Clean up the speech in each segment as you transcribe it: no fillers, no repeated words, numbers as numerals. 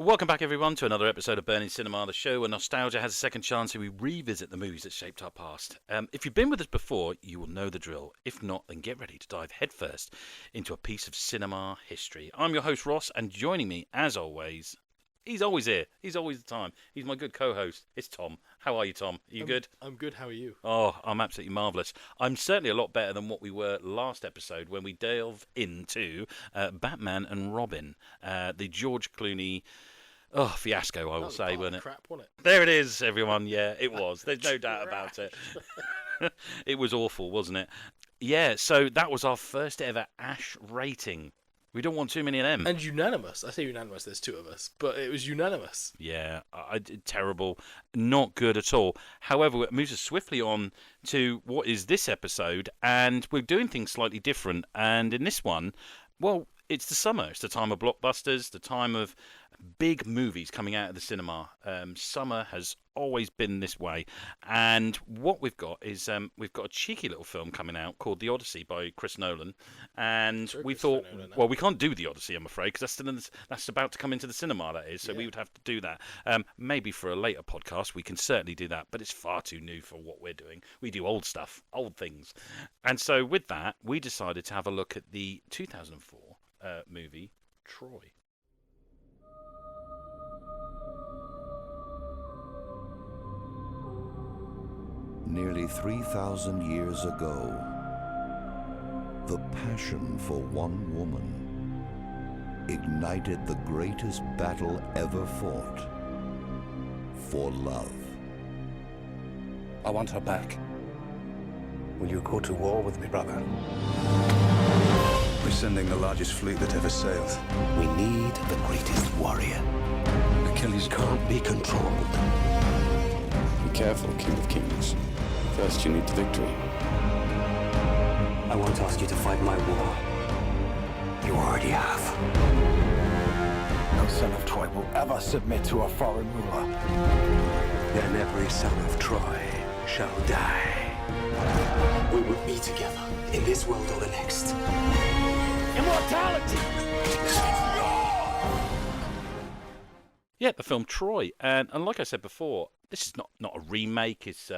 Welcome back, everyone, to another episode of Burning Cinema, the show where nostalgia has a second chance and we revisit the movies that shaped our past. If you've been with us before, you will know the drill. If not, then get ready to dive headfirst into a piece of cinema history. I'm your host, Ross, and joining me, as always, he's always here. He's always the time. He's my good co-host. It's Tom. How are you, Tom? Are you good? I'm good. How are you? Oh, I'm absolutely marvellous. I'm certainly a lot better than what we were last episode when we delve into Batman and Robin, the George Clooney fiasco, I will say, wasn't it? Crap, wasn't it? There it is, everyone. Yeah, it was. There's no doubt about it. It was awful, wasn't it? Yeah, so that was our first ever Ash rating. We don't want too many of them. And unanimous. I say unanimous, there's two of us, but it was unanimous. Yeah, terrible. Not good at all. However, it moves us swiftly on to what is this episode, and we're doing things slightly different. And in this one, well, it's the summer. It's the time of blockbusters, the time of big movies coming out of the cinema. Summer has always been this way. And what we've got is we've got a cheeky little film coming out called The Odyssey by Chris Nolan. And we thought, well, we can't do The Odyssey, I'm afraid, because that's about to come into the cinema, that is. So we would have to do that. Maybe for a later podcast, we can certainly do that. But it's far too new for what we're doing. We do old stuff, old things. And so with that, we decided to have a look at the 2004 movie Troy. Nearly 3,000 years ago, the passion for one woman ignited the greatest battle ever fought, for love. I want her back. Will you go to war with me, brother? We're sending the largest fleet that ever sailed. We need the greatest warrior. Achilles can't be controlled. Be careful, King of Kings. First, you need victory. I won't ask you to fight my war. You already have. No son of Troy will ever submit to a foreign ruler. Then every son of Troy shall die. We will be together in this world or the next. Immortality! Yeah, the film Troy, and like I said before, this is not a remake. It's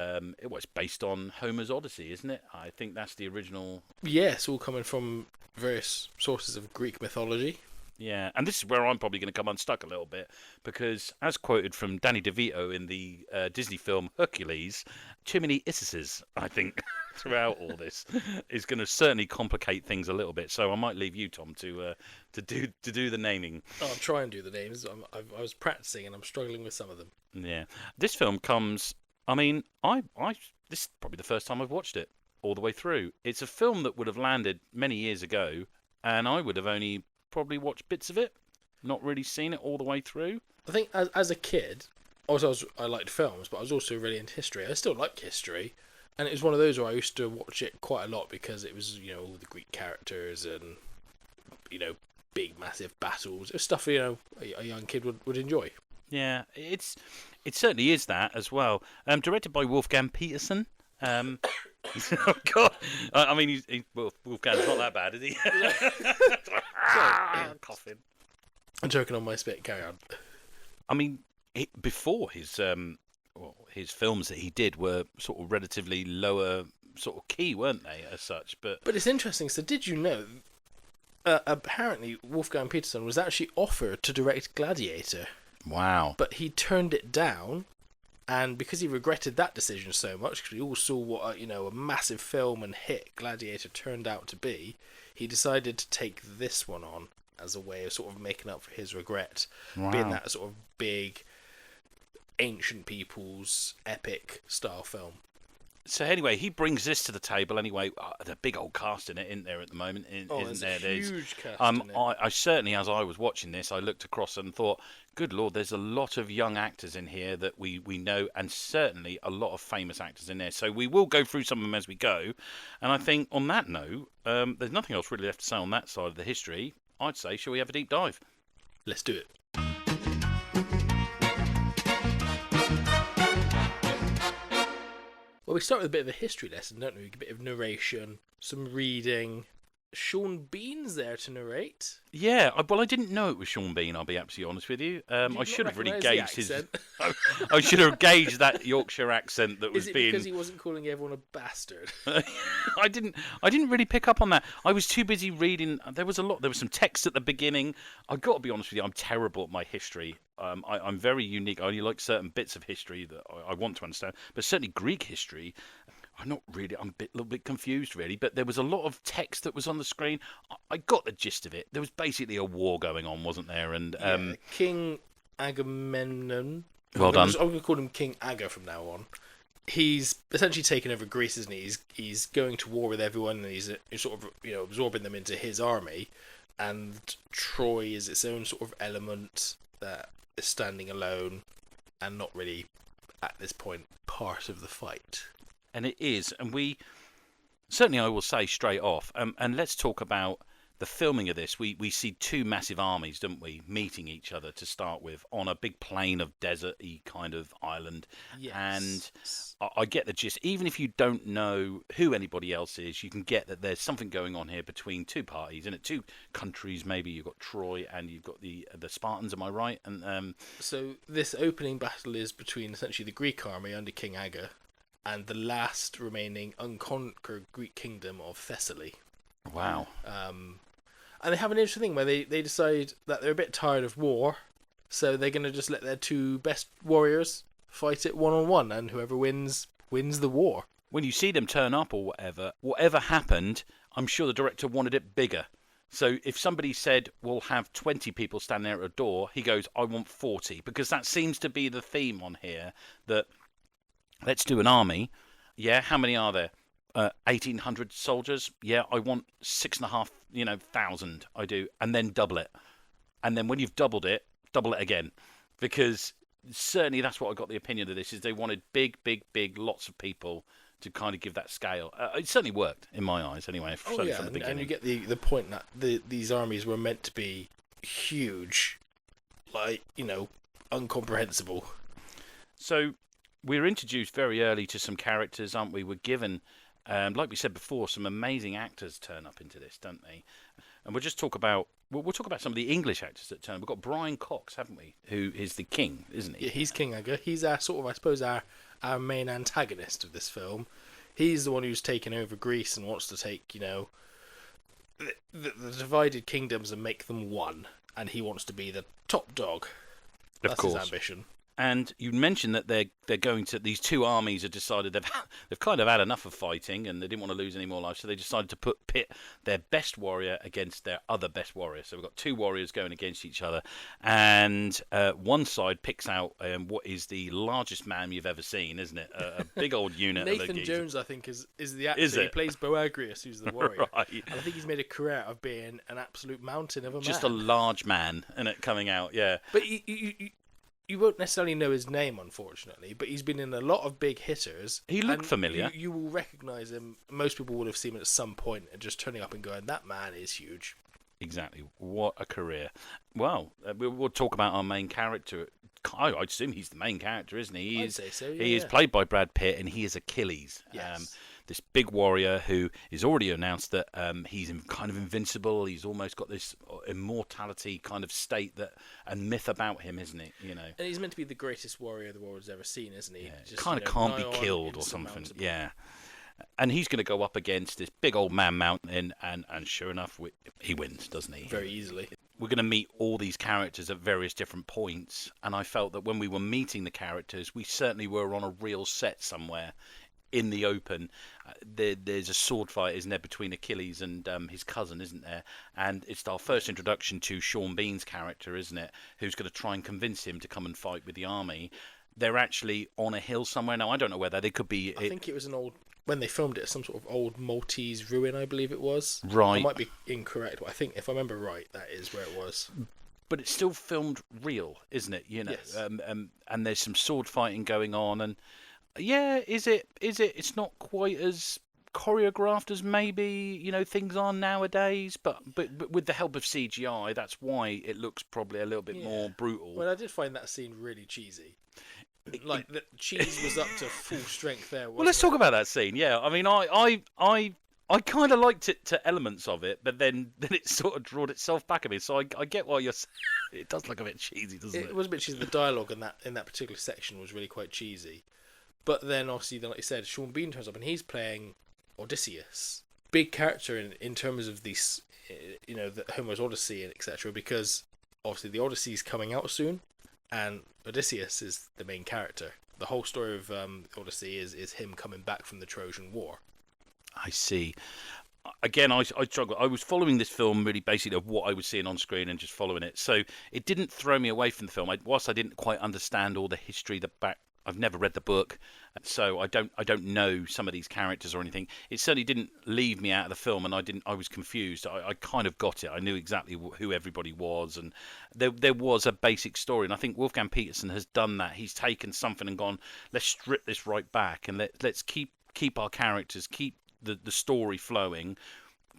based on Homer's Odyssey, isn't it? I think that's the original. Yes, all coming from various sources of Greek mythology. Yeah, and this is where I'm probably going to come unstuck a little bit, because as quoted from Danny DeVito in the Disney film Hercules, too many isses, I think, throughout all this is going to certainly complicate things a little bit. So I might leave you, Tom, to do the naming. I'll try and do the names. I was practicing and I'm struggling with some of them. Yeah, this film comes. I mean, this is probably the first time I've watched it all the way through. It's a film that would have landed many years ago, and I would have only probably watched bits of it, not really seen it all the way through. I think as a kid, also I liked films, but I was also really into history. I still like history, and it was one of those where I used to watch it quite a lot because it was, all the Greek characters and, big massive battles. It was stuff, a young kid would enjoy. Yeah, it certainly is that as well. Directed by Wolfgang Petersen. Oh God! I mean, Wolfgang's not that bad, is he? Coughing. I'm joking on my spit. Carry on. I mean, before his films that he did were sort of relatively lower sort of key, weren't they, as such? But it's interesting. So, did you know? Apparently, Wolfgang Petersen was actually offered to direct Gladiator. Wow! But he turned it down. And because he regretted that decision so much, because we all saw what a massive film and hit Gladiator turned out to be, he decided to take this one on as a way of sort of making up for his regret, being that sort of big, ancient people's epic style film. So anyway, he brings this to the table anyway. The big old cast in it, isn't there, at the moment? Isn't there? There's a huge cast in it. I certainly, as I was watching this, I looked across and thought, good Lord, there's a lot of young actors in here that we know, and certainly a lot of famous actors in there. So we will go through some of them as we go. And I think on that note, there's nothing else really left to say on that side of the history. I'd say, shall we have a deep dive? Let's do it. Well, we start with a bit of a history lesson, don't we? A bit of narration, some reading, Sean Bean's there to narrate. Yeah, well, I didn't know it was Sean Bean. I'll be absolutely honest with you. I should have really gauged his. I should have gauged that Yorkshire accent that was Is it being. because he wasn't calling everyone a bastard? I didn't really pick up on that. I was too busy reading. There was some text at the beginning. I got to be honest with you. I'm terrible at my history. I'm very unique. I only like certain bits of history that I want to understand. But certainly Greek history. I'm not really. I'm a little bit confused, really. But there was a lot of text that was on the screen. I got the gist of it. There was basically a war going on, wasn't there? And King Agamemnon. Well done. I'm going to call him King Aga from now on. He's essentially taken over Greece, isn't he? He's going to war with everyone, and he's sort of absorbing them into his army. And Troy is its own sort of element that is standing alone, and not really at this point part of the fight. And it is, and we certainly, I will say straight off, and let's talk about the filming of this. We see two massive armies, don't we, meeting each other to start with on a big plain of desert-y kind of island. Yes. And I get the gist. Even if you don't know who anybody else is, you can get that there's something going on here between two parties, and two countries. Maybe you've got Troy and you've got the Spartans. Am I right? And so this opening battle is between essentially the Greek army under King Aga and the last remaining unconquered Greek kingdom of Thessaly. Wow. And they have an interesting thing where they decide that they're a bit tired of war, so they're going to just let their two best warriors fight it one-on-one, and whoever wins the war. When you see them turn up or whatever happened, I'm sure the director wanted it bigger. So if somebody said, we'll have 20 people standing there at a door, he goes, I want 40, because that seems to be the theme on here, that let's do an army. Yeah, how many are there? 1,800 soldiers. Yeah, I want 6,500. I do, and then double it. And then when you've doubled it, double it again, because certainly that's what I got the opinion of this is they wanted big, lots of people to kind of give that scale. It certainly worked in my eyes, anyway. From the beginning. And you get the point that these armies were meant to be huge, like incomprehensible. So we're introduced very early to some characters, aren't we? We're given, like we said before, some amazing actors turn up into this, don't they? And we'll talk about some of the English actors that turn up. We've got Brian Cox, haven't we? Who is the king, isn't he? Yeah, he's King Aga. He's our sort of, I suppose, our main antagonist of this film. He's the one who's taken over Greece and wants to take, the divided kingdoms and make them one. And he wants to be the top dog. That's his ambition. And you mentioned that they're going to, these two armies have decided they've kind of had enough of fighting and they didn't want to lose any more lives, so they decided to pit their best warrior against their other best warrior. So we've got two warriors going against each other, and one side picks out what is the largest man you've ever seen, isn't it? A big old unit. Nathan Jones, I think, is the actor. He plays Boagrius, who's the warrior. Right. And I think he's made a career out of being an absolute mountain of a man. Just a large man, and it coming out, yeah. But you won't necessarily know his name, unfortunately, but he's been in a lot of big hitters. He looked familiar. You will recognise him. Most people would have seen him at some point and just turning up and going, that man is huge. Exactly. What a career. Well, we'll talk about our main character. I'd assume he's the main character, isn't he? I'd say so, yeah. He is played by Brad Pitt, and he is Achilles. Yes. This big warrior who is already announced that he's kind of invincible. He's almost got this immortality kind of state and myth about him, isn't it? And he's meant to be the greatest warrior the world has ever seen, isn't he? Yeah, just, kind of can't be killed or something. Yeah. And he's going to go up against this big old man mountain, and sure enough, he wins, doesn't he? Very easily. We're going to meet all these characters at various different points, and I felt that when we were meeting the characters, we certainly were on a real set somewhere in the open. There's a sword fight, isn't there, between Achilles and his cousin, isn't there? And it's our first introduction to Sean Bean's character, isn't it? Who's going to try and convince him to come and fight with the army. They're actually on a hill somewhere. Now, I don't know whether they could be... I think it was when they filmed it, some sort of old Maltese ruin, I believe it was. Right. I might be incorrect, but I think, if I remember right, that is where it was. But it's still filmed real, isn't it? Yes. And there's some sword fighting going on, and yeah, is it? It's not quite as choreographed as maybe things are nowadays, but with the help of CGI, that's why it looks probably a little bit more brutal. Well, I did find that scene really cheesy. The cheese was up to full strength there. Well, let's talk about that scene. Yeah, I mean, I I kind of liked it to elements of it, but then it sort of drawed itself back a bit. So I get why you're. It does look a bit cheesy, doesn't it? It was a bit cheesy. The dialogue in that particular section was really quite cheesy. But then, obviously, like you said, Sean Bean turns up and he's playing Odysseus. Big character in terms of these, the Homer's Odyssey and etc. Because obviously the Odyssey's coming out soon, and Odysseus is the main character. The whole story of Odyssey is him coming back from the Trojan War. I see. Again, I struggle. I was following this film really basically of what I was seeing on screen and just following it. So it didn't throw me away from the film. Whilst I didn't quite understand all the history, I've never read the book, so I don't know some of these characters or anything. It certainly didn't leave me out of the film, and I was confused. I kind of got it. I knew exactly who everybody was, and there was a basic story. And I think Wolfgang Petersen has done that. He's taken something and gone, let's strip this right back, and let's keep our characters, keep the story flowing.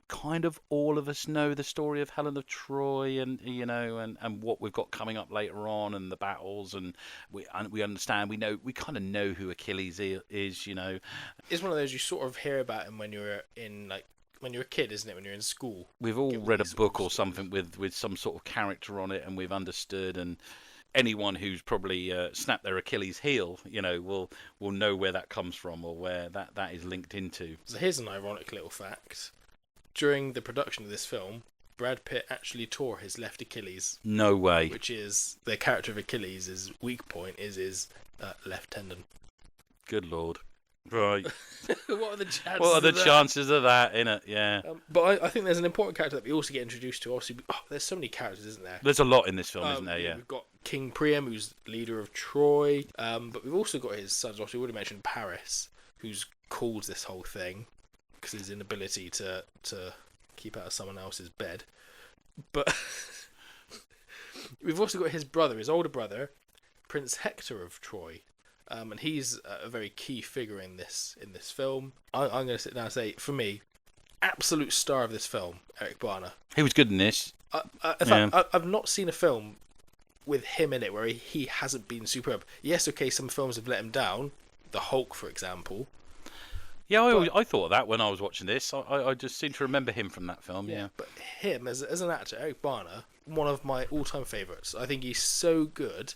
Kind of all of us know the story of Helen of Troy, and and what we've got coming up later on, and the battles, and we understand. We kind of know who Achilles is. It's one of those you sort of hear about him when you're a kid, isn't it? When you're in school, we've all read a book or something with some sort of character on it, and we've understood. And anyone who's probably snapped their Achilles heel, will know where that comes from or where that is linked into. So here's an ironic little fact. During the production of this film, Brad Pitt actually tore his left Achilles. No way. Which is the character of Achilles' weak point is his left tendon. Good Lord. Right. What are the chances? What are the chances of that, innit? Yeah. But I think there's an important character that we also get introduced to. Obviously, there's so many characters, isn't there? There's a lot in this film, isn't there? Yeah. We've got King Priam, who's leader of Troy. But we've also got his sons. Obviously, we already mentioned Paris, who's caused this whole thing because his inability to keep out of someone else's bed. But we've also got his brother, his older brother, Prince Hector of Troy. And he's a very key figure in this film. I'm going to sit down and say, for me, absolute star of this film, Eric Bana. He was good in this. In fact, I've not seen a film with him in it where he hasn't been superb. Yes, okay, some films have let him down. The Hulk, for example. Yeah, I thought of that when I was watching this. I just seem to remember him from that film, yeah. But him, as an actor, Eric Bana, one of my all-time favourites. I think he's so good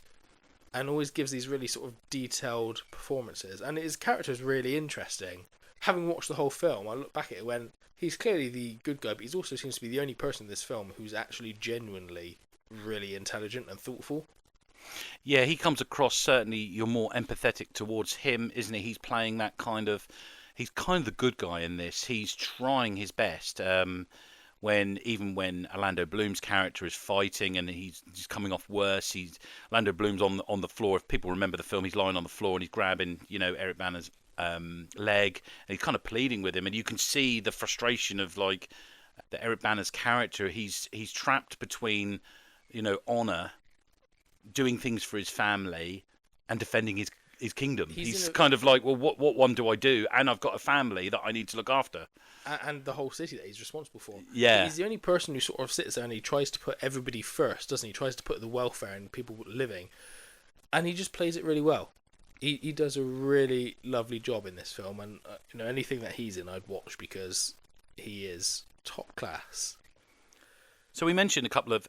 and always gives these really sort of detailed performances. And his character is really interesting. Having watched the whole film, I look back at it when he's clearly the good guy, but he also seems to be the only person in this film who's actually genuinely really intelligent and thoughtful. Yeah, he comes across, certainly you're more empathetic towards him, isn't he? He's playing that he's kind of the good guy in this. He's trying his best. When Orlando Bloom's character is fighting and he's coming off worse, Orlando Bloom's on the floor. If people remember the film, he's lying on the floor and he's grabbing Eric Bana's leg, and he's kind of pleading with him, and you can see the frustration of the Eric Bana's character. He's trapped between honor, doing things for his family, and defending his kingdom. He's kind of like, well, what one do I do? And I've got a family that I need to look after. And the whole city that he's responsible for. Yeah. He's the only person who sort of sits there and he tries to put everybody first, doesn't he? He tries to put the welfare and people living. And he just plays it really well. He does a really lovely job in this film. And anything that he's in, I'd watch because he is top class. So we mentioned a couple of,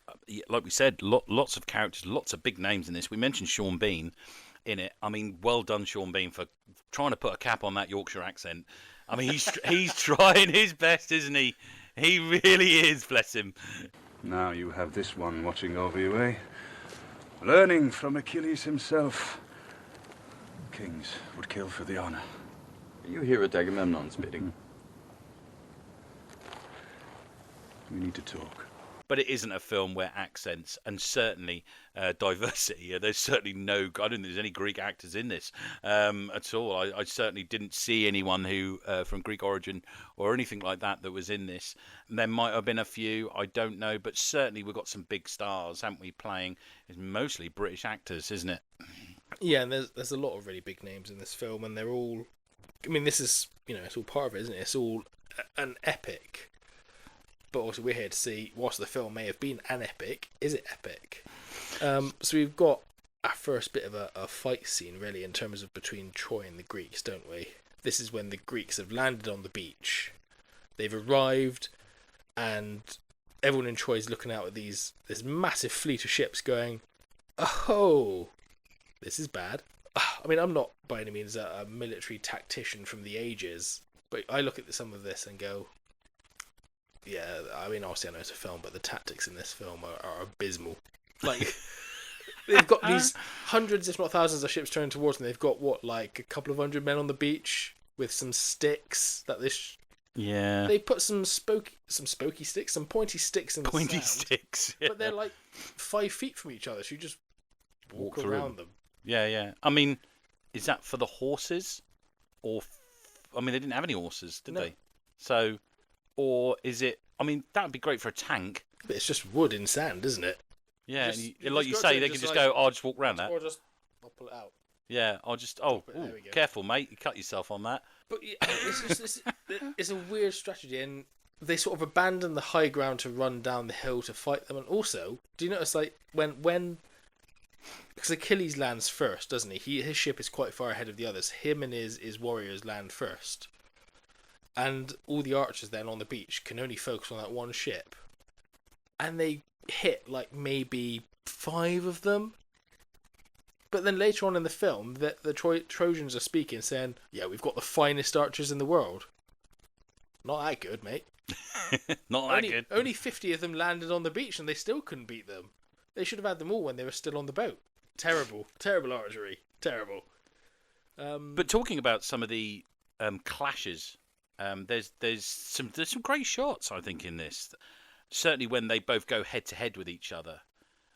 like we said, lots of characters, lots of big names in this. We mentioned Sean Bean in it. I mean, well done, Sean Bean, for trying to put a cap on that Yorkshire accent. I mean, he's trying his best, isn't he? He really is, bless him. Now you have this one watching over you, eh? Learning from Achilles himself. Kings would kill for the honor. Are you here at Agamemnon's bidding? We need to talk. But it isn't a film where accents and certainly diversity. There's certainly I don't think there's any Greek actors in this at all. I certainly didn't see anyone who from Greek origin or anything like that was in this. There might have been a few, I don't know, but certainly we've got some big stars, haven't we? Playing it's mostly British actors, isn't it? Yeah, and there's a lot of really big names in this film, and they're all. I mean, this is it's all part of it, isn't it? It's all an epic. But also we're here to see, whilst the film may have been an epic, is it epic? So we've got our first bit of a fight scene, really, in terms of between Troy and the Greeks, don't we? This is when the Greeks have landed on the beach, They've arrived, and everyone in Troy is looking out at this massive fleet of ships going, oh, this is bad. I mean, I'm not by any means a military tactician from the ages, but I look at some of this and go, yeah, I mean, obviously I know it's a film, but the tactics in this film are abysmal. Like, they've got these hundreds, if not thousands, of ships turning towards them. They've got, like a couple of hundred men on the beach with some sticks that Yeah. They put some pointy sticks in the Pointy sand, sticks. Yeah. but they're like 5 feet from each other, so you just walk through around them. Yeah. I mean, is that for the horses? Or, I mean, they didn't have any horses, did No. they? So, or is it, I mean, that would be great for a tank. But it's just wood in sand, isn't it? Yeah, Just- and you like just you go say, to they it can just just like- go, I'll just walk around that. Or just I'll pull it out. Yeah, I'll just, There we go. careful, mate, you cut yourself on that. But yeah, it's a weird strategy, and they sort of abandon the high ground to run down the hill to fight them. And also, do you notice, like, when because Achilles lands first, doesn't he? His ship is quite far ahead of the others. Him and his warriors land first, and all the archers then on the beach can only focus on that one ship, and they hit like maybe 5 of them. But then later on in the film, the Trojans are speaking, saying, yeah, we've got the finest archers in the world. Not that good, mate. Not that good. Only 50 of them landed on the beach, and they still couldn't beat them. They should have had them all when they were still on the boat. Terrible. Terrible archery. Terrible. But talking about some of the clashes, there's some great shots, I think, in this. Certainly when they both go head to head with each other.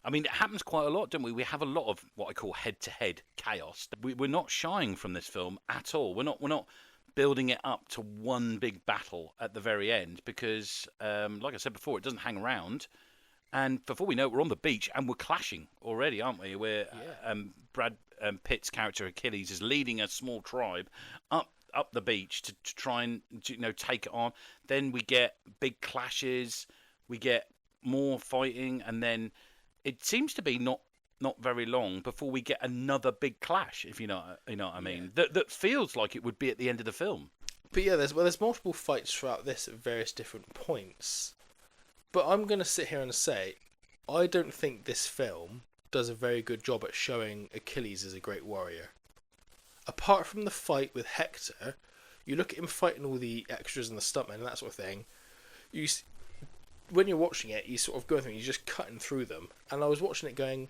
I mean, it happens quite a lot, don't we? We have a lot of what I call head-to-head chaos. We're not shying from this film at all. We're not building it up to one big battle at the very end because, like I said before, it doesn't hang around. And before we know it, we're on the beach and we're clashing already, aren't we? Brad Pitt's character Achilles is leading a small tribe up the beach to try and take it on. Then we get big clashes. We get more fighting, and then it seems to be not very long before we get another big clash, if you know what I mean. That feels like it would be at the end of the film. But yeah, there's multiple fights throughout this at various different points. But I'm going to sit here and say, I don't think this film does a very good job at showing Achilles as a great warrior. Apart from the fight with Hector, you look at him fighting all the extras and the stuntmen and that sort of thing, when you're watching it, you sort of go through, you're just cutting through them. And I was watching it going,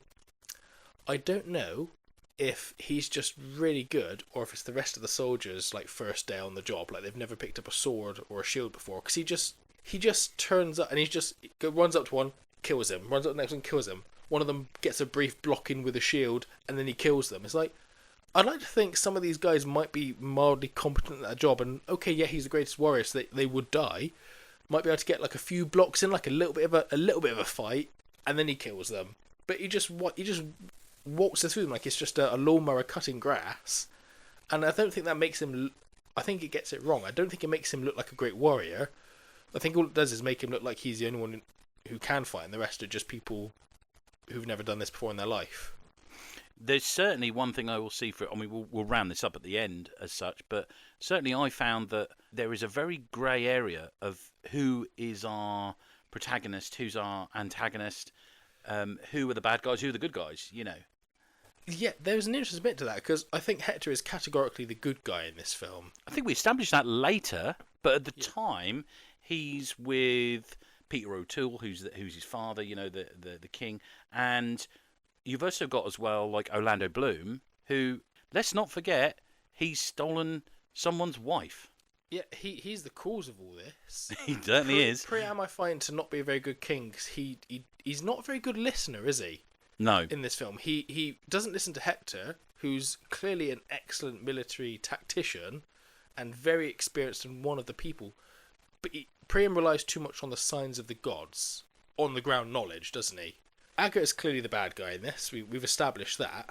I don't know if he's just really good or if it's the rest of the soldiers, like, first day on the job, like they've never picked up a sword or a shield before. Because he just turns up and runs up to one, kills him, runs up to the next one, kills him. One of them gets a brief block-in with a shield and then he kills them. It's like, I'd like to think some of these guys might be mildly competent at that job, and okay, yeah, he's the greatest warrior, so they would die. Might be able to get like a few blocks in, like a little bit of a fight, and then he kills them. But he just walks through them like it's just a lawnmower cutting grass, and I don't think that makes him. I think it gets it wrong. I don't think it makes him look like a great warrior. I think all it does is make him look like he's the only one who can fight, and the rest are just people who've never done this before in their life. There's certainly one thing I will see for it. I mean, we'll round this up at the end as such, but certainly I found that there is a very grey area of who is our protagonist, who's our antagonist, who are the bad guys, who are the good guys, Yeah, there's an interesting bit to that, because I think Hector is categorically the good guy in this film. I think we established that later, but at the time, he's with Peter O'Toole, who's his father, the king, and you've also got as well, like, Orlando Bloom, who, let's not forget, he's stolen someone's wife. Yeah, he's the cause of all this. He certainly is. Priam I find to not be a very good king, because he's not a very good listener, is he? No. In this film. He doesn't listen to Hector, who's clearly an excellent military tactician and very experienced and one of the people. But Priam relies too much on the signs of the gods, on the ground knowledge, doesn't he? Aga is clearly the bad guy in this. We've established that.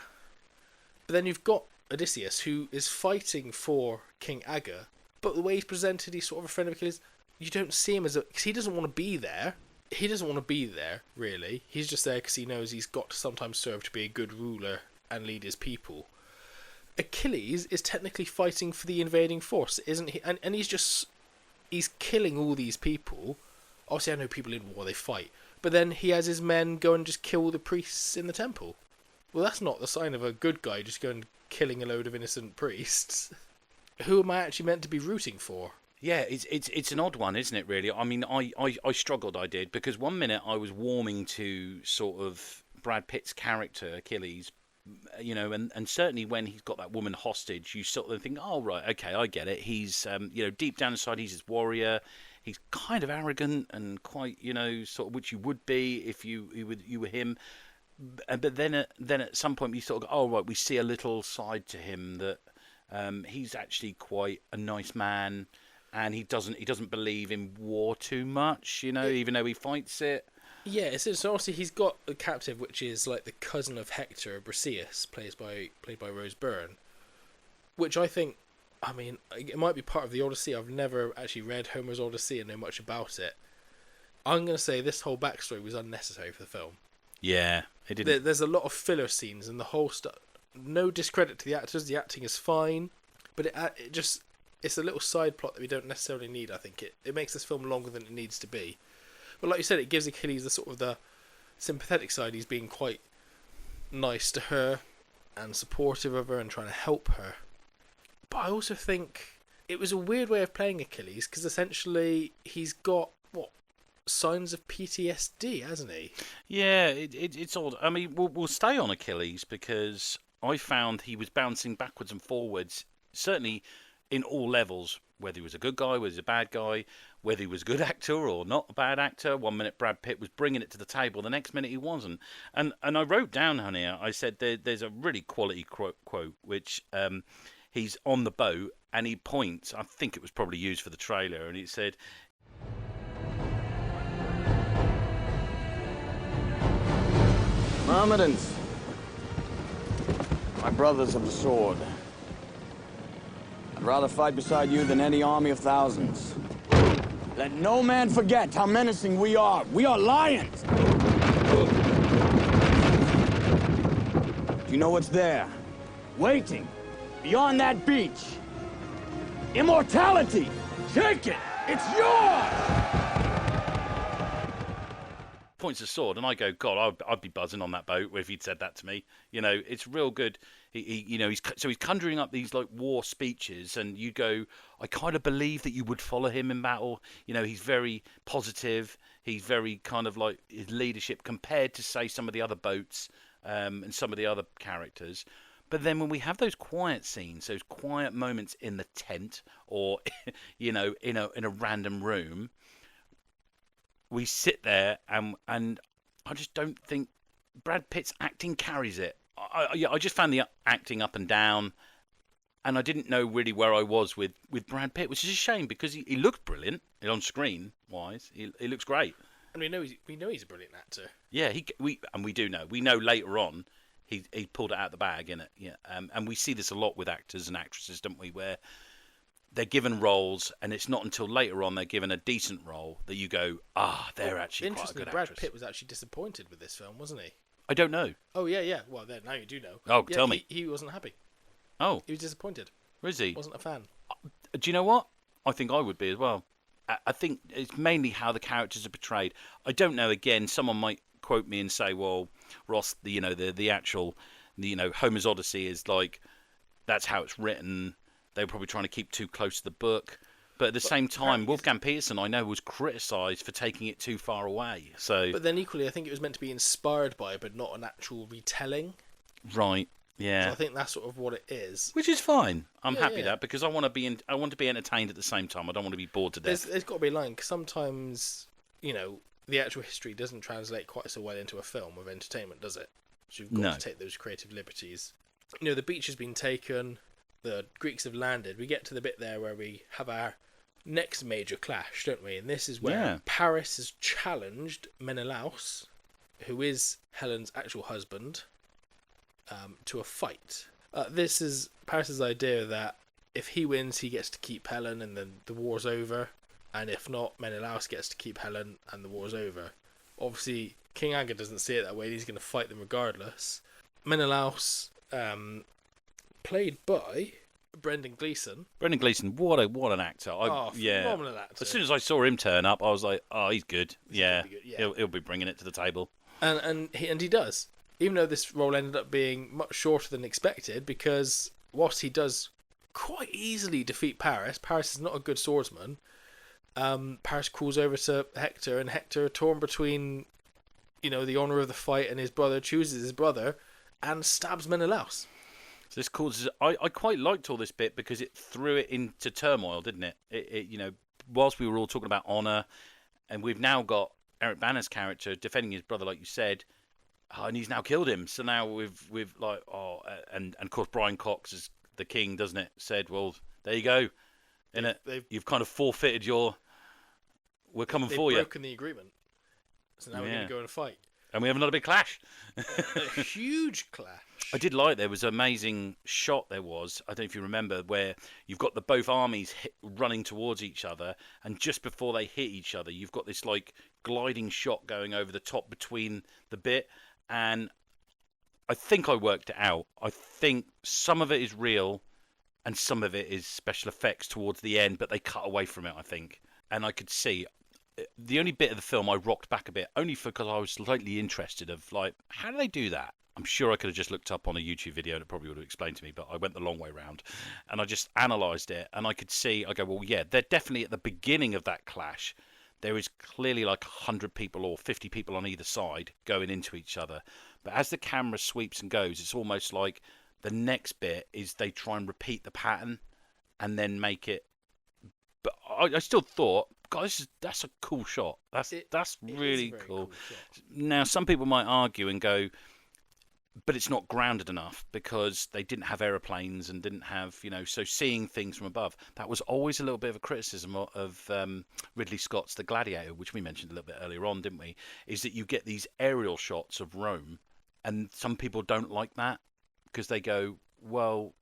But then you've got Odysseus, who is fighting for King Aga, but the way he's presented, he's sort of a friend of Achilles. You don't see him because he doesn't want to be there. He doesn't want to be there, really. He's just there because he knows he's got to sometimes serve to be a good ruler and lead his people. Achilles is technically fighting for the invading force, isn't he? And he's just he's killing all these people. Obviously, I know people in war, they fight. But then he has his men go and just kill the priests in the temple. Well, that's not the sign of a good guy just going and killing a load of innocent priests. Who am I actually meant to be rooting for? Yeah, it's an odd one, isn't it, really? I mean, I struggled, I did, because one minute I was warming to sort of Brad Pitt's character, Achilles, you know, and certainly when he's got that woman hostage, you sort of think, oh, right, okay, I get it. He's, you know, deep down inside, he's this warrior. He's kind of arrogant and quite, you know, sort of, which you would be if you were him. But then at some point, you sort of go, oh, right, we see a little side to him that he's actually quite a nice man. And he doesn't believe in war too much, you know, even though he fights it. Yeah, so obviously he's got a captive, which is like the cousin of Hector, Briseis, played by Rose Byrne, which I think, I mean, it might be part of the Odyssey. I've never actually read Homer's Odyssey and know much about it. I'm going to say this whole backstory was unnecessary for the film. Yeah, it didn't. There's a lot of filler scenes and the whole stuff. No discredit to the actors. The acting is fine, but it just... It's a little side plot that we don't necessarily need, I think. It makes this film longer than it needs to be. But like you said, it gives Achilles the sort of the sympathetic side. He's being quite nice to her and supportive of her and trying to help her. But I also think it was a weird way of playing Achilles, because essentially he's got, signs of PTSD, hasn't he? Yeah, it's odd. I mean, we'll stay on Achilles, because I found he was bouncing backwards and forwards, certainly... in all levels, whether he was a good guy, whether he was a bad guy, whether he was a good actor or not a bad actor. One minute Brad Pitt was bringing it to the table, the next minute he wasn't. And I wrote down, honey, I said there's a really quality quote, which he's on the boat and he points, I think it was probably used for the trailer, and he said... Mohammedans, my brothers of the sword. I'd rather fight beside you than any army of thousands. Let no man forget how menacing we are. We are lions! Do you know what's there? Waiting, beyond that beach. Immortality! Take it! It's yours! Points a sword, and I go, God, I'd be buzzing on that boat if he'd said that to me. You know, it's real good. He's conjuring up these like war speeches, and you go, I kind of believe that you would follow him in battle. You know, he's very positive. He's very kind of like his leadership compared to say some of the other boats and some of the other characters. But then when we have those quiet scenes, those quiet moments in the tent or you know in a random room. We sit there and I just don't think Brad Pitt's acting carries it. I just found the acting up and down, and I didn't know really where I was with Brad Pitt, which is a shame because he looked brilliant on screen wise. He looks great, and we know he's a brilliant actor. Yeah, we do know. We know later on he pulled it out of the bag, innit? Yeah, and we see this a lot with actors and actresses, don't we? Where they're given roles, and it's not until later on they're given a decent role that you go, they're actually quite a good actress. Brad Pitt was actually disappointed with this film, wasn't he? I don't know. Oh, yeah. Well, then, now you do know. Oh, yeah, tell me. He wasn't happy. Oh. He was disappointed. Was he? Wasn't a fan. Do you know what? I think I would be as well. I think it's mainly how the characters are portrayed. I don't know, again, someone might quote me and say, well, Ross, the actual, Homer's Odyssey is like, that's how it's written. They were probably trying to keep too close to the book. But at the same time, Wolfgang Petersen, I know, was criticised for taking it too far away. But then equally, I think it was meant to be inspired by, but not an actual retelling. Right. Yeah. So I think that's sort of what it is. Which is fine. I'm happy that because I want to be entertained at the same time. I don't want to be bored to death. There's got to be a line because sometimes the actual history doesn't translate quite so well into a film of entertainment, does it? So you've got to take those creative liberties. The beach has been taken. The Greeks have landed. We get to the bit there where we have our next major clash, don't we? And this is where Paris has challenged Menelaus, who is Helen's actual husband, to a fight. This is Paris's idea that if he wins, he gets to keep Helen and then the war's over. And if not, Menelaus gets to keep Helen and the war's over. Obviously, King Agger doesn't see it that way. He's going to fight them regardless. Menelaus, played by Brendan Gleeson. Brendan Gleeson, what an actor! Phenomenal actor. As soon as I saw him turn up, I was like, oh, he's good. Gonna be good, yeah. He'll be bringing it to the table. And he does. Even though this role ended up being much shorter than expected, because whilst he does quite easily defeat Paris is not a good swordsman. Paris calls over to Hector, and Hector, torn between, the honour of the fight and his brother, chooses his brother and stabs Menelaus. So this causes. I quite liked all this bit because it threw it into turmoil, didn't it? It whilst we were all talking about honour, and we've now got Eric Bana's character defending his brother, like you said, and he's now killed him. So now we've like, and of course Brian Cox as the king, doesn't it? Said, well, there you go. You've kind of forfeited your. We're coming for you. They've broken the agreement, so now we're going to go and fight. And we have another big clash. A huge clash. I did like there was an amazing shot. There was, I don't know if you remember, where you've got the both armies running towards each other, and just before they hit each other, you've got this like gliding shot going over the top between the bit, and I think I worked it out. I think some of it is real, and some of it is special effects towards the end, but they cut away from it, I think, and I could see. The only bit of the film I rocked back a bit, only because I was slightly interested of, like, how do they do that? I'm sure I could have just looked up on a YouTube video and it probably would have explained to me, but I went the long way round. And I just analysed it, and I could see, I go, well, yeah, they're definitely at the beginning of that clash. There is clearly like 100 people or 50 people on either side going into each other. But as the camera sweeps and goes, it's almost like the next bit is they try and repeat the pattern and then make it. But I still thought, guys, that's a cool shot. That's really cool. Now, some people might argue and go, but it's not grounded enough because they didn't have aeroplanes and didn't have, so seeing things from above. That was always a little bit of a criticism of Ridley Scott's The Gladiator, which we mentioned a little bit earlier on, didn't we? Is that you get these aerial shots of Rome, and some people don't like that because they go, well,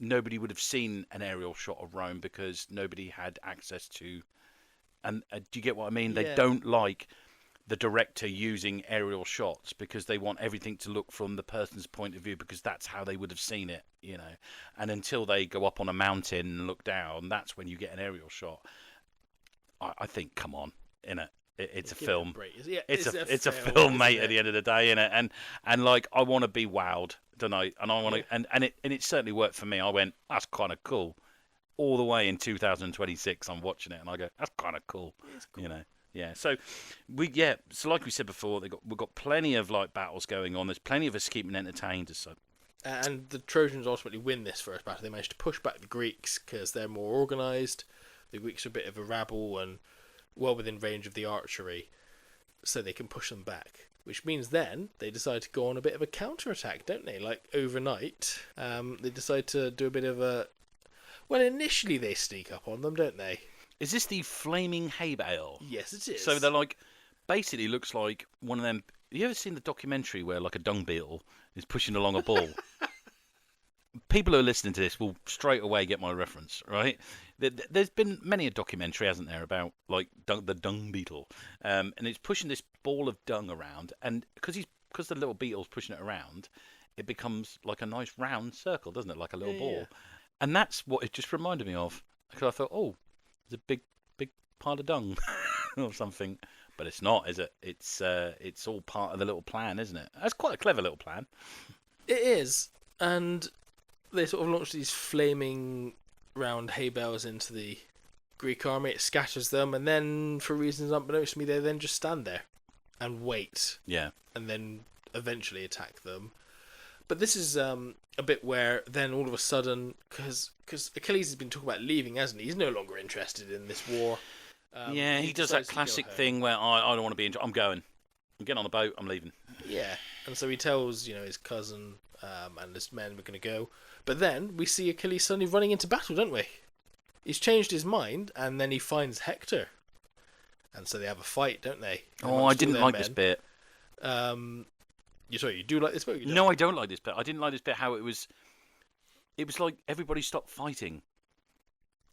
nobody would have seen an aerial shot of Rome because nobody had access to. And do you get what I mean? Yeah. They don't like the director using aerial shots because they want everything to look from the person's point of view because that's how they would have seen it, And until they go up on a mountain and look down, that's when you get an aerial shot. I think, come on, it's a film. It's a film, mate. At the end of the day, innit? And like, I want to be wowed, don't I? And I want to, and it certainly worked for me. I went, that's kind of cool. All the way in 2026, I'm watching it, and I go, that's kind of cool. It's cool. Yeah. So so like we said before, we've got plenty of like battles going on. There's plenty of us keeping entertained. And the Trojans ultimately win this first battle. They manage to push back the Greeks because they're more organised. The Greeks are a bit of a rabble and well within range of the archery, so they can push them back. Which means then they decide to go on a bit of a counter-attack, don't they? Like overnight, they decide to do a bit of a. Well, initially they sneak up on them, don't they? Is this the flaming hay bale? Yes, it is. So they're like, basically looks like one of them. Have you ever seen the documentary where like a dung beetle is pushing along a ball? People who are listening to this will straight away get my reference, right? There's been many a documentary, hasn't there, about like the dung beetle, and it's pushing this ball of dung around, and because the little beetle's pushing it around, it becomes like a nice round circle, doesn't it? Like a little ball. Yeah. And that's what it just reminded me of. Because I thought, oh, there's a big pile of dung or something. But it's not, is it? It's all part of the little plan, isn't it? That's quite a clever little plan. It is. And they sort of launch these flaming round hay bales into the Greek army. It scatters them. And then, for reasons unbeknownst to me, they then just stand there and wait. Yeah. And then eventually attack them. But this is a bit where then all of a sudden, because Achilles has been talking about leaving, hasn't he? He's no longer interested in this war. He does that classic thing where I don't want to be I'm going. I'm getting on the boat, I'm leaving. Yeah, and so he tells, his cousin and his men we're going to go. But then we see Achilles suddenly running into battle, don't we? He's changed his mind, and then he finds Hector. And so they have a fight, don't they? Oh, I didn't like this bit. You do like this bit? No, I don't like this bit. I didn't like this bit. How it was like everybody stopped fighting.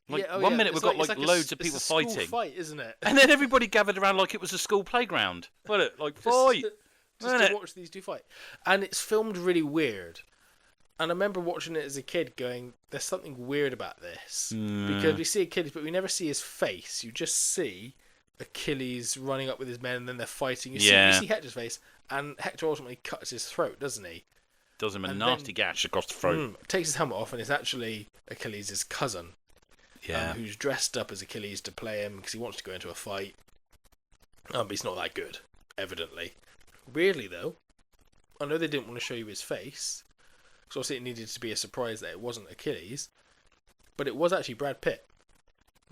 Like one minute we've got like loads of people fighting. It's a school fight, isn't it? And then everybody gathered around like it was a school playground. Like fight. Just to watch these two fight, and it's filmed really weird. And I remember watching it as a kid going, there's something weird about this. Because we see Achilles, but we never see his face. You just see Achilles running up with his men and then they're fighting. You see Hector's face, and Hector ultimately cuts his throat, doesn't he? Does him a nasty gash across the throat. Takes his helmet off, and it's actually Achilles' cousin. Yeah. Who's dressed up as Achilles to play him because he wants to go into a fight. But he's not that good, evidently. Weirdly, though, I know they didn't want to show you his face, because obviously it needed to be a surprise that it wasn't Achilles, but it was actually Brad Pitt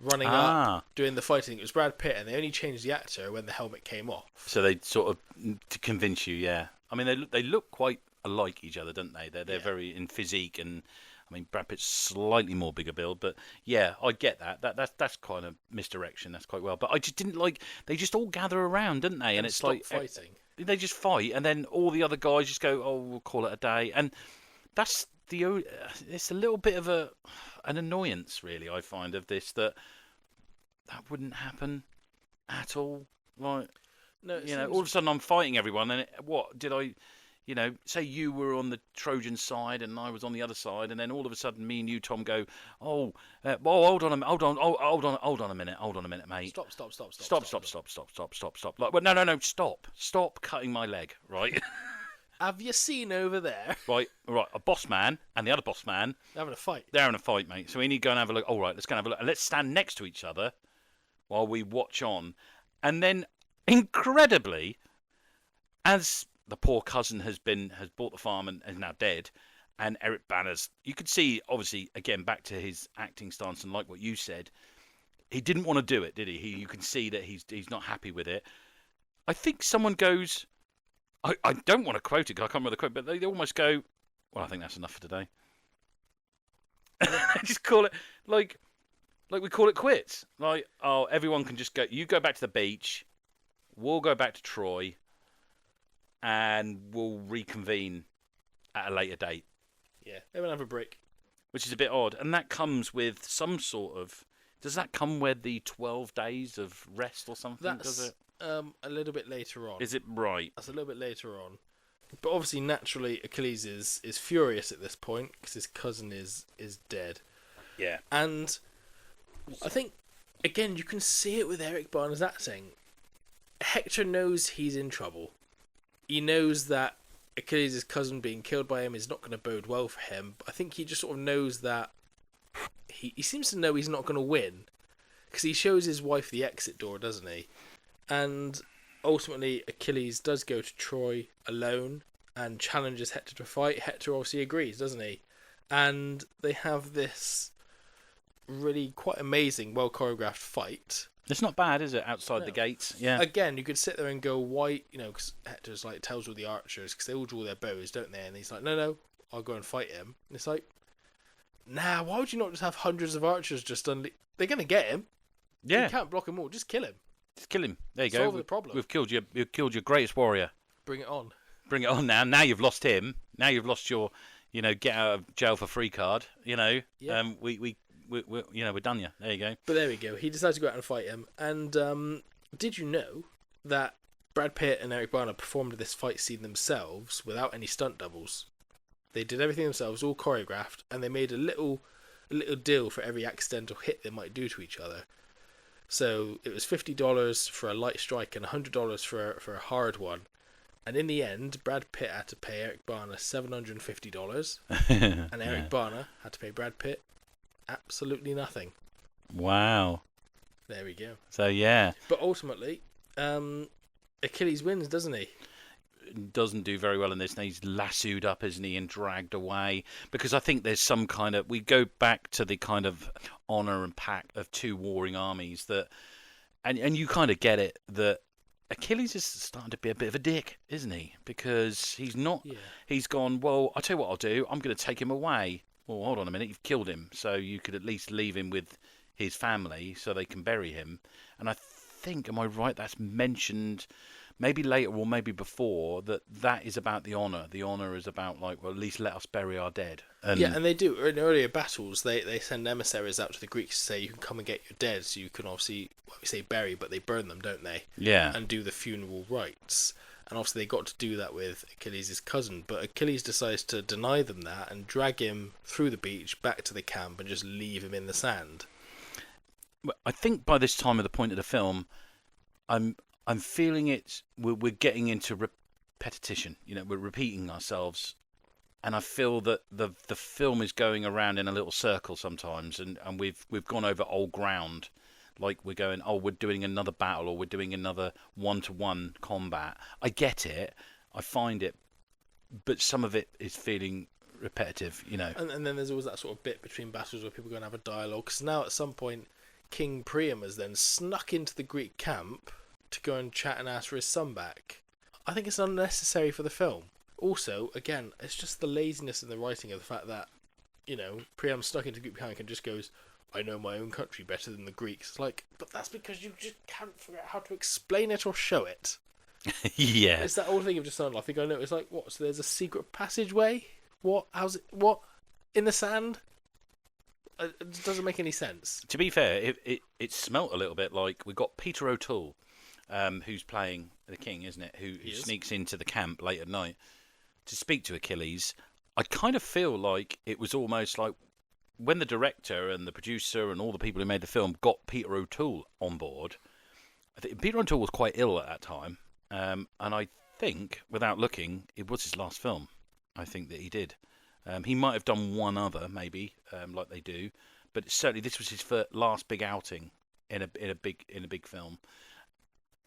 running up, doing the fighting. It was Brad Pitt, and they only changed the actor when the helmet came off. So they sort of, to convince you, yeah. I mean, they look quite alike each other, don't they? They're very in physique, and I mean, Brad Pitt's slightly more bigger build, but yeah, I get that. That's kind of misdirection. That's quite well, but I just didn't like. They just all gather around, don't they? And it's stop like fighting. They just fight, and then all the other guys just go, "Oh, we'll call it a day." And that's it's a little bit of an annoyance, really. I find of this that wouldn't happen at all. Like, no, all of a sudden I'm fighting everyone, and what did I? Say you were on the Trojan side and I was on the other side, and then all of a sudden me and you, Tom, go, hold on a minute, mate. Stop. Like, well, no, stop cutting my leg, right? Have you seen over there? Right, a boss man and the other boss man. They're having a fight. They're having a fight, mate. So we need to go and have a look. All right, let's go and have a look. And let's stand next to each other while we watch on. And then, incredibly, as the poor cousin has bought the farm and is now dead, and Eric Bana's, you could see, obviously, again, back to his acting stance, and like what you said, he didn't want to do it, did he? You can see that he's not happy with it. I think someone goes, I don't want to quote it, because I can't remember the quote, but they almost go, well, I think that's enough for today. Just call it, like we call it quits. Like, oh, everyone can just go, you go back to the beach, we'll go back to Troy, and we'll reconvene at a later date. Yeah, they will have a break. Which is a bit odd. And that comes with some sort of... Does that come with the 12 days of rest or something? Does it? A little bit later on. Is it right? That's a little bit later on. But obviously, naturally, Achilles is furious at this point because his cousin is dead. Yeah. And I think, again, you can see it with Eric Bana's acting. Hector knows he's in trouble. He knows that Achilles' cousin being killed by him is not going to bode well for him. But I think he just sort of knows that he seems to know he's not going to win, because he shows his wife the exit door, doesn't he? And ultimately, Achilles does go to Troy alone and challenges Hector to fight. Hector obviously agrees, doesn't he? And they have this really quite amazing, well choreographed fight. It's not bad, is it? Outside the gates, yeah. Again, you could sit there and go, why? Because Hector's like tells all the archers, because they all draw their bows, don't they? And he's like, no, I'll go and fight him. And it's like, nah, why would you not just have hundreds of archers just They're gonna get him. Yeah, you can't block him all. Just kill him. Just kill him. There you go. Solve the problem. We've killed you. You've killed your greatest warrior. Bring it on. Bring it on now. Now you've lost him. Now you've lost your, get out of jail for free card. Yeah. We're done. There you go. But there we go. He decides to go out and fight him. And did you know that Brad Pitt and Eric Bana performed this fight scene themselves without any stunt doubles? They did everything themselves, all choreographed, and they made a little deal for every accidental hit they might do to each other. So it was $50 for a light strike and $100 for a hard one. And in the end, Brad Pitt had to pay Eric Bana $750, and Eric Bana had to pay Brad Pitt absolutely nothing. Wow. There we go. So yeah. But ultimately, Achilles wins, doesn't he? Doesn't do very well in this, and he's lassoed up, isn't he, and dragged away, because I think there's some kind of, we go back to the kind of honour and pact of two warring armies, that and you kind of get it, that Achilles is starting to be a bit of a dick, isn't he? Because he's not, he's gone, well, I'll tell you what I'll do, I'm going to take him away. Well, hold on a minute, you've killed him, so you could at least leave him with his family so they can bury him. And I think, am I right, that's mentioned maybe later or maybe before, that is about the honour. The honour is about, like, well, at least let us bury our dead. And and they do. In earlier battles, they send emissaries out to the Greeks to say, you can come and get your dead, so you can obviously, we say bury, but they burn them, don't they? Yeah. And do the funeral rites. And obviously they got to do that with Achilles' cousin, but Achilles decides to deny them that and drag him through the beach back to the camp and just leave him in the sand. I think by this time of the point of the film, I'm feeling it. We're getting into repetition. We're repeating ourselves, and I feel that the film is going around in a little circle sometimes, and we've gone over old ground. Like we're going, we're doing another battle, or we're doing another one-to-one combat. I get it, I find it, but some of it is feeling repetitive. And then there's always that sort of bit between battles where people are going to have a dialogue. Because now at some point, King Priam has then snuck into the Greek camp to go and chat and ask for his son back. I think it's unnecessary for the film. Also, again, it's just the laziness in the writing of the fact that, Priam stuck into Greek camp and just goes, I know my own country better than the Greeks. It's like, but that's because you just can't figure out how to explain it or show it. Yeah. It's that old thing of just saying, I think I know. It's like, what? So there's a secret passageway? What? How's it? What? In the sand? It doesn't make any sense. To be fair, it smelt a little bit like we got Peter O'Toole, who's playing the king, isn't it? Who sneaks into the camp late at night to speak to Achilles. I kind of feel like it was almost like when the director and the producer and all the people who made the film got Peter O'Toole on board. I think Peter O'Toole was quite ill at that time, and I think, without looking, it was his last film. I think that he did. He might have done one other, maybe, like they do, but certainly this was his last big outing in a big film.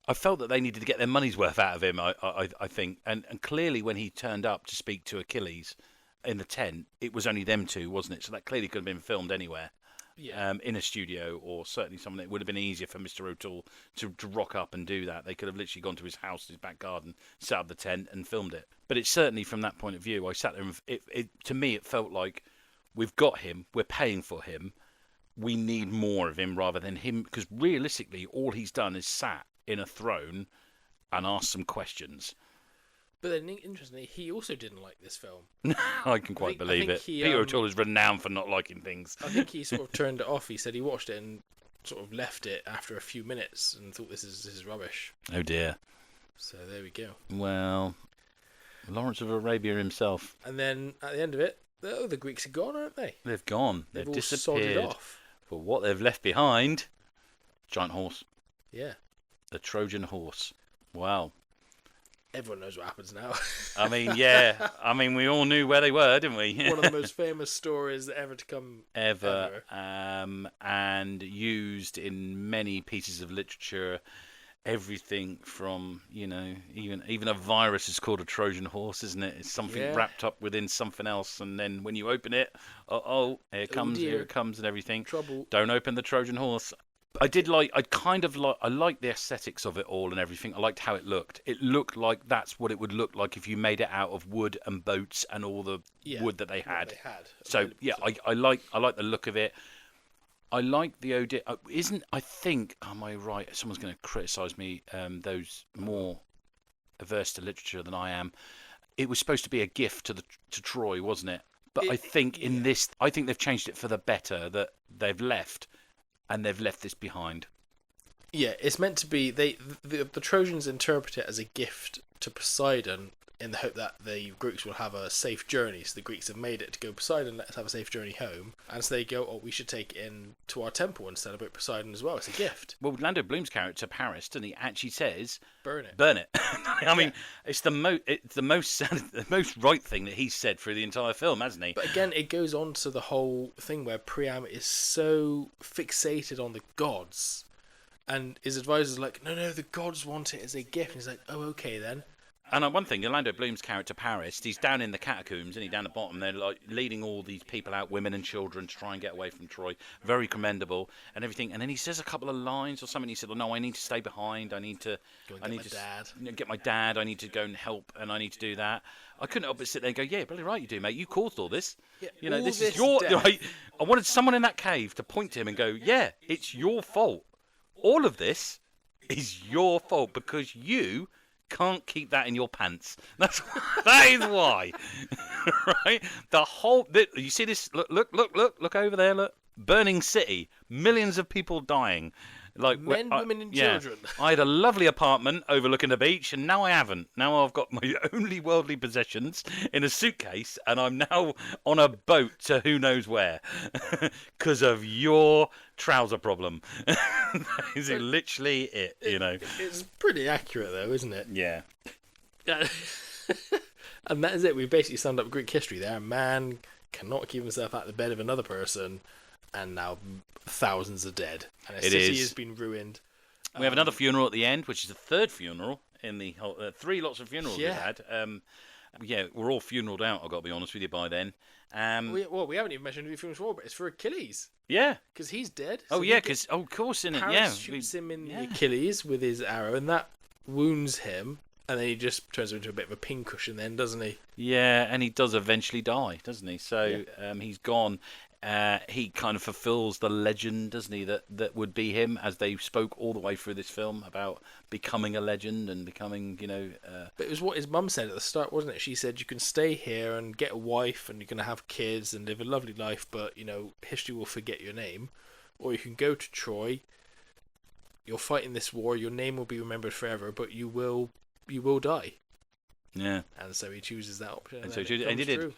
I felt that they needed to get their money's worth out of him. I think, and clearly when he turned up to speak to Achilles in the tent, it was only them two, wasn't it? So that clearly could have been filmed anywhere. Yeah. In a studio, or certainly something that would have been easier for Mr. O'Toole to rock up and do that. They could have literally gone to his house, his back garden, set up the tent and filmed it. But it's certainly from that point of view, I sat there and to me it felt like we've got him, we're paying for him, we need more of him rather than him, because realistically all he's done is sat in a throne and asked some questions. But then, interestingly, he also didn't like this film. I can quite believe it. Peter O'Toole is renowned for not liking things. I think he sort of turned it off. He said he watched it and sort of left it after a few minutes and thought this is rubbish. Oh dear. So there we go. Well, Lawrence of Arabia himself. And then at the end of it, the Greeks are gone, aren't they? They've gone. They've all disappeared. sodded off. But what they've left behind, giant horse. Yeah. The Trojan horse. Wow. Everyone knows what happens now. I mean, yeah. I mean, we all knew where they were, didn't we? One of the most famous stories ever to come. Ever. And used in many pieces of literature. Everything from, even a virus is called a Trojan horse, isn't it? It's something wrapped up within something else, and then when you open it, here it comes and everything. Trouble. Don't open the Trojan horse. I liked the aesthetics of it all and everything. I liked how it looked. It looked like that's what it would look like if you made it out of wood and boats and all the wood that they had. So yeah, I like the look of it. I like the idea. I think, am I right? Someone's going to criticise me. Those more averse to literature than I am. It was supposed to be a gift to Troy, wasn't it? But I think in this, I think they've changed it for the better. That they've left this behind. Yeah, it's meant to be. The Trojans interpret it as a gift to Poseidon in the hope that the Greeks will have a safe journey. So the Greeks have made it to go, Poseidon, let's have a safe journey home. And so they go, we should take it in to our temple and celebrate Poseidon as well. It's a gift. Well, Orlando Bloom's character, Paris, doesn't he, actually says, burn it. Burn it. I mean, it's the most right thing that he's said through the entire film, hasn't he? But again, it goes on to the whole thing where Priam is so fixated on the gods. And his advisor's like, no, the gods want it as a gift. And he's like, oh, okay then. And one thing, Orlando Bloom's character, Paris, he's down in the catacombs, isn't he, down the bottom. They're like leading all these people out, women and children, to try and get away from Troy. Very commendable and everything. And then he says a couple of lines or something. He said, "Oh no, I need to stay behind. I need to get my dad. I need to go and help, and I need to do that." I couldn't help but sit there and go, "Yeah, bloody right you do, mate. You caused all this. Yeah, this is your." Right? I wanted someone in that cave to point to him and go, "Yeah, it's your fault. All of this is your fault because you can't keep that in your pants. That is why." Right? You see this? Look over there. Look, burning city, millions of people dying. Like Men, women, and children. I had a lovely apartment overlooking the beach, and now I haven't. Now I've got my only worldly possessions in a suitcase, and I'm now on a boat to who knows where because of your trouser problem. That is literally it, you know. It's pretty accurate, though, isn't it? Yeah. And that is it. We basically summed up Greek history there. A man cannot keep himself out of the bed of another person, and now thousands are dead. And a city has been ruined. We have another funeral at the end, which is the third funeral in the whole... 3 lots of funerals we've had. We're all funeraled out, I've got to be honest with you, by then. We haven't even mentioned who the funeral's for, but it's for Achilles. Yeah. Because he's dead. Of course, in it, yeah. Paris shoots him in the Achilles with his arrow, and that wounds him. And then he just turns into a bit of a pincushion then, doesn't he? Yeah, and he does eventually die, doesn't he? So he's gone. He kind of fulfills the legend, doesn't he, that would be him, as they spoke all the way through this film about becoming a legend and becoming, But it was what his mum said at the start, wasn't it? She said, you can stay here and get a wife and you're going to have kids and live a lovely life, but, history will forget your name. Or you can go to Troy, you'll fight in this war, your name will be remembered forever, but you will die. Yeah. And so he chooses that option. And so he did it.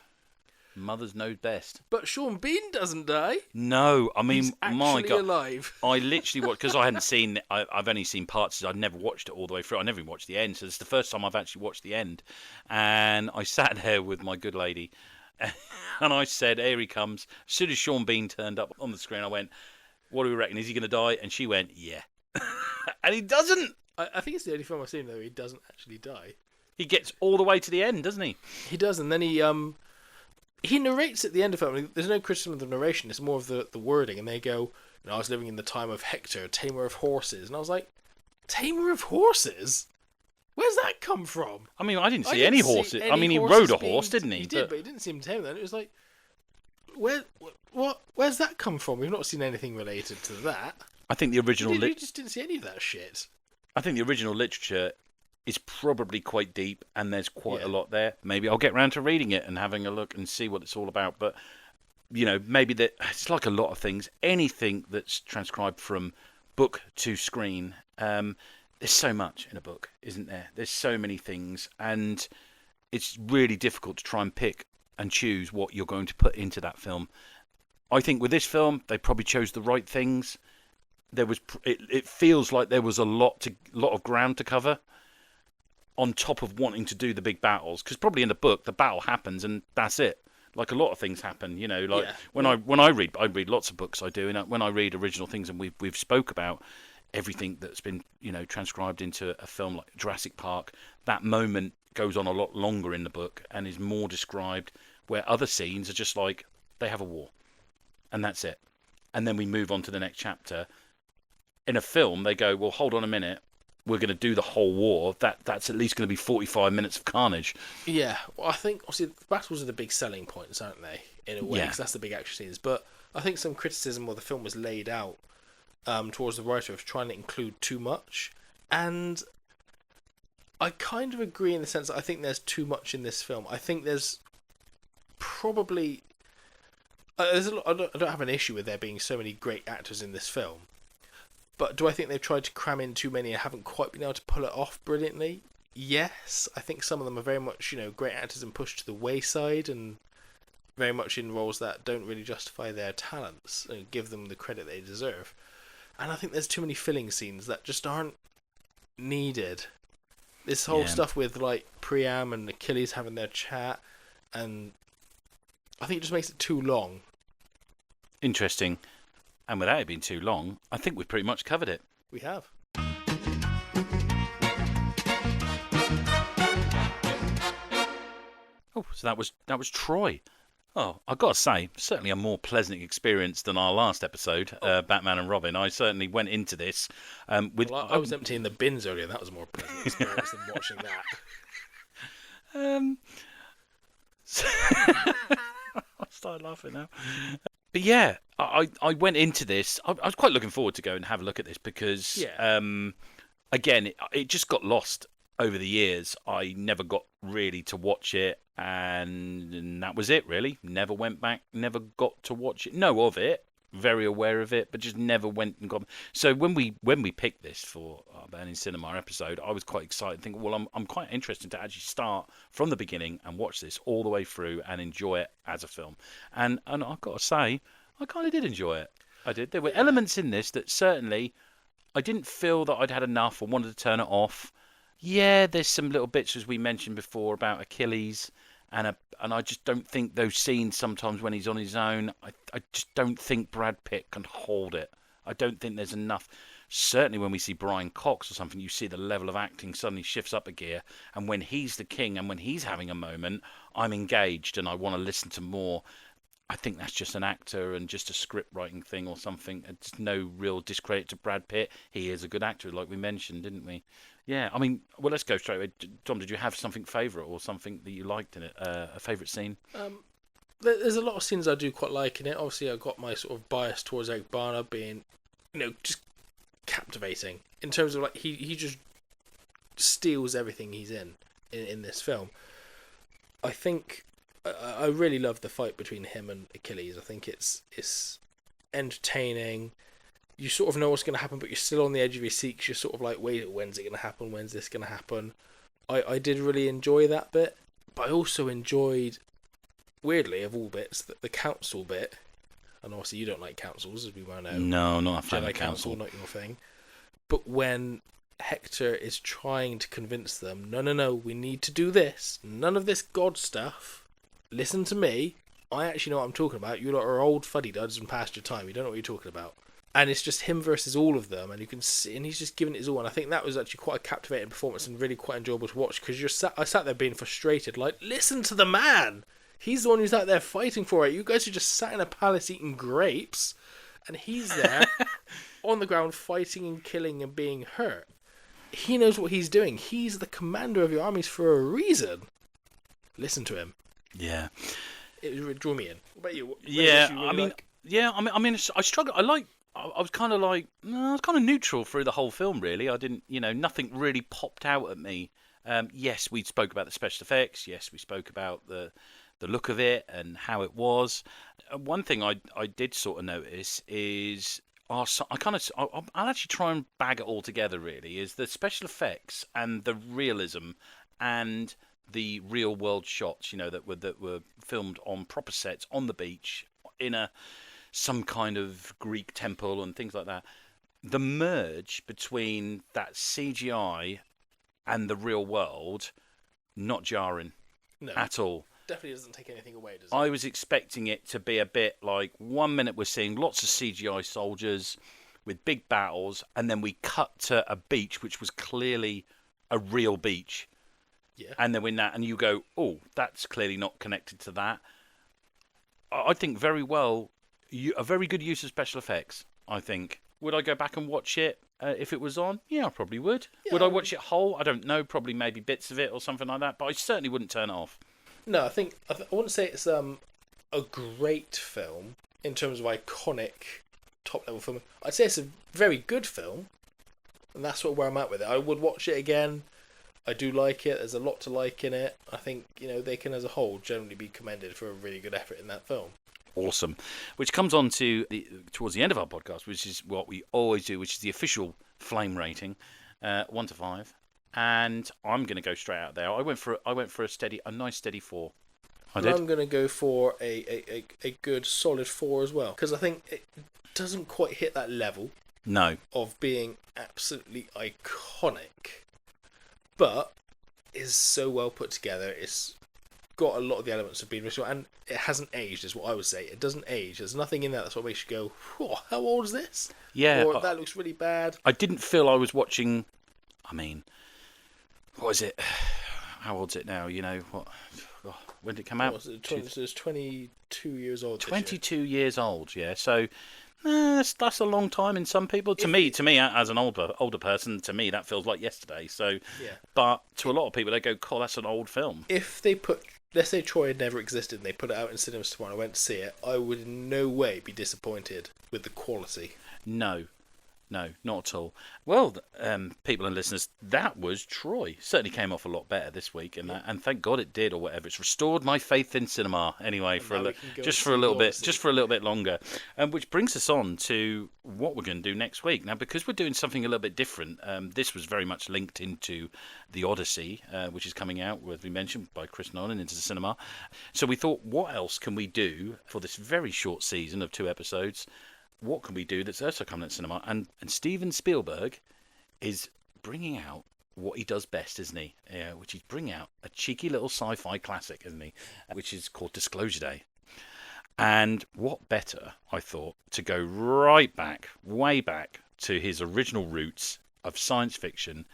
Mothers know best. But Sean Bean doesn't die. No, I mean, He's my actually God. alive. I literally watched, because I hadn't seen, I've only seen parts, I'd never watched it all the way through. I never even watched the end, so it's the first time I've actually watched the end. And I sat there with my good lady, and I said, here he comes. As soon as Sean Bean turned up on the screen, I went, what do we reckon? Is he going to die? And she went, yeah. And he doesn't. I think it's the only film I've seen, though, he doesn't actually die. He gets all the way to the end, doesn't he? He does, and then he narrates at the end of the film. There's no criticism of the narration, it's more of the wording, and they go, I was living in the time of Hector, tamer of horses. And I was like, tamer of horses? Where's that come from? I mean, I didn't see any horses. I mean, he horses rode a horse, didn't he? He did, but he didn't seem tame then. It was like, where's that come from? We've not seen anything related to that. I think the original... We just didn't see any of that shit. I think the original literature is probably quite deep, and there's quite a lot there. Maybe I'll get round to reading it and having a look and see what it's all about. But, maybe it's like a lot of things. Anything that's transcribed from book to screen, there's so much in a book, isn't there? There's so many things, and it's really difficult to try and pick and choose what you're going to put into that film. I think with this film, they probably chose the right things. It feels like there was a lot of ground to cover, on top of wanting to do the big battles, because probably in the book the battle happens and that's it. Like a lot of things happen, when I read lots of books, I do, and when I read original things, and we've spoke about everything that's been transcribed into a film like Jurassic Park, that moment goes on a lot longer in the book and is more described, where other scenes are just like they have a war and that's it, and then we move on to the next chapter. In a film, they go, well, hold on a minute, we're going to do the whole war. That's at least going to be 45 minutes of carnage. Yeah, well, I think, obviously, the battles are the big selling points, aren't they, in a way, because that's the big action scenes. But I think some criticism of the film was laid out towards the writer of trying to include too much. And I kind of agree in the sense that I think there's too much in this film. I think there's probably... I don't have an issue with there being so many great actors in this film. But do I think they've tried to cram in too many and haven't quite been able to pull it off brilliantly? Yes. I think some of them are very much, great actors and pushed to the wayside and very much in roles that don't really justify their talents and give them the credit they deserve. And I think there's too many filling scenes that just aren't needed. This whole stuff with, Priam and Achilles having their chat, and I think it just makes it too long. Interesting. And without it being too long, I think we've pretty much covered it. We have. Oh, so that was Troy. Oh, I've got to say, certainly a more pleasant experience than our last episode, Batman and Robin. I certainly went into this with... Well, I was emptying the bins earlier. That was a more pleasant experience than watching that. I started laughing now. But yeah, I went into this. I was quite looking forward to go and have a look at this because, again, it just got lost over the years. I never got really to watch it, and that was it, really. Never went back, never got to watch it. Know of it, very aware of it, but just never went and got. So when we picked this for our Burning Cinema episode, I was quite excited, thinking, well, I'm quite interested to actually start from the beginning and watch this all the way through and enjoy it as a film. And I've got to say, I kind of did enjoy it. I did. There were elements in this that certainly I didn't feel that I'd had enough or wanted to turn it off. Yeah, there's some little bits, as we mentioned before, about Achilles. And I just don't think those scenes sometimes when he's on his own, I just don't think Brad Pitt can hold it. I don't think there's enough. Certainly when we see Brian Cox or something, you see the level of acting suddenly shifts up a gear. And when he's the king and when he's having a moment, I'm engaged and I want to listen to more. I think that's just an actor and just a script writing thing or something. It's no real discredit to Brad Pitt. He is a good actor, like we mentioned, didn't we? Yeah, I mean, well, let's go straight away. Tom, did you have something favourite or something that you liked in it? A favourite scene? There's a lot of scenes I do quite like in it. Obviously, I've got my sort of bias towards Eric Bana being, just captivating. In terms of, like, he just steals everything he's in this film. I think I really love the fight between him and Achilles. I think it's entertaining. You sort of know what's going to happen, but you're still on the edge of your seat 'cause you're sort of like, wait, when's it going to happen? When's this going to happen? I did really enjoy that bit, but I also enjoyed, weirdly, of all bits, the council bit. And obviously you don't like councils, as we well know. No, not a fan Jedi of council. Not your thing. But when Hector is trying to convince them, no, we need to do this. None of this God stuff. Listen to me. I actually know what I'm talking about. You lot are old fuddy-duds and past your time. You don't know what you're talking about. And it's just him versus all of them, and you can see, and he's just giving it his all. And I think that was actually quite a captivating performance and really quite enjoyable to watch, because I sat there being frustrated, like, listen to the man. He's the one who's out there fighting for it. You guys are just sat in a palace eating grapes, and he's there on the ground fighting and killing and being hurt. He knows what he's doing. He's the commander of your armies for a reason. Listen to him. Yeah. It drew me in. What about you? I struggle. I was kind of neutral through the whole film, really. I didn't, nothing really popped out at me. Yes, we spoke about the special effects. Yes, we spoke about the look of it and how it was. One thing I did sort of notice is I'll actually try and bag it all together, really, is the special effects and the realism and the real world shots, that were filmed on proper sets on the beach in some kind of Greek temple and things like that. The merge between that CGI and the real world, not jarring at all. Definitely doesn't take anything away, does it? I was expecting it to be a bit like, 1 minute we're seeing lots of CGI soldiers with big battles, and then we cut to a beach which was clearly a real beach. Yeah. And then when that, and you go, oh, that's clearly not connected to that. I think very well, a very good use of special effects, I think. Would I go back and watch it if it was on? Yeah, I probably would. Yeah, would I watch it whole? I don't know, probably maybe bits of it or something like that, but I certainly wouldn't turn it off. No, I wouldn't say it's a great film in terms of iconic top-level film. I'd say it's a very good film, and that's where I'm at with it. I would watch it again. I do like it. There's a lot to like in it. I think, they can, as a whole, generally be commended for a really good effort in that film. Awesome. Which comes on to towards the end of our podcast, which is what we always do, which is the official Flame rating, 1 to 5. And I'm going to go straight out there. I went for a nice steady 4. I'm going to go for a good solid 4 as well, because I think it doesn't quite hit that level. No. Of being absolutely iconic, but is so well put together. It's got a lot of the elements of being original, and it hasn't aged, is what I would say. It doesn't age. There's nothing in there that's what makes you go, whoa, how old is this? Yeah. Or that looks really bad. I didn't feel I was watching, what is it? How old's it now? When did it come out? It was 22 years old. 22 years old, yeah. So that's a long time in some people. To me, as an older person, to me that feels like yesterday. So, yeah. But to a lot of people, they go, "God, that's an old film." If they let's say Troy had never existed, and they put it out in cinemas tomorrow, and I went to see it, I would in no way be disappointed with the quality. No, No, not at all. Well, people and listeners, that was Troy. Certainly came off a lot better this week, and thank God it did, or whatever. It's restored my faith in cinema anyway just for a little bit longer. Which brings us on to what we're going to do next week. Now, because we're doing something a little bit different, this was very much linked into the Odyssey, which is coming out, as we mentioned, by Chris Nolan into the cinema. So we thought, what else can we do for this very short season of 2 episodes? What can we do that's also coming at cinema? And Steven Spielberg is bringing out what he does best, isn't he? Which is bring out a cheeky little sci-fi classic, isn't he? Which is called Disclosure Day. And what better, I thought, to go right back, way back to his original roots of science fiction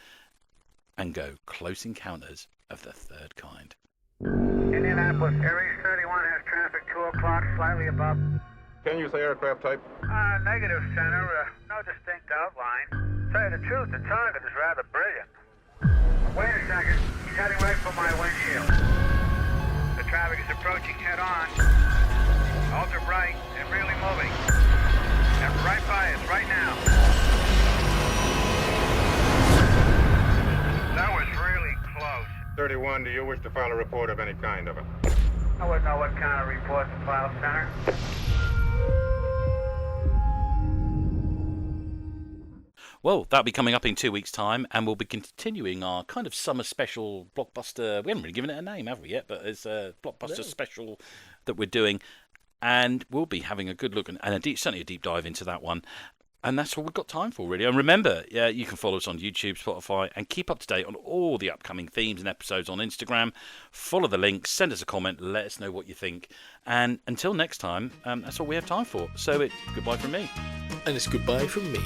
and go Close Encounters of the Third Kind. Indianapolis, Aries 31 has traffic 2 o'clock, slightly above. Can you say aircraft type? Negative, Center. No distinct outline. Tell you the truth, the target is rather brilliant. Wait a second. He's heading right for my windshield. The traffic is approaching head-on. Ultra bright and really moving. And right by us, right now. That was really close. 31, do you wish to file a report of any kind of it? I wouldn't know what kind of report to file, Center. Well, that'll be coming up in 2 weeks' time, and we'll be continuing our kind of summer special blockbuster. We haven't really given it a name, have we yet? But it's a blockbuster special that we're doing, and we'll be having a good look and certainly a deep dive into that one. And that's all we've got time for, really. And remember, you can follow us on YouTube, Spotify, and keep up to date on all the upcoming themes and episodes on Instagram. Follow the links, send us a comment, let us know what you think. And until next time, that's all we have time for. So goodbye from me. And it's goodbye from me.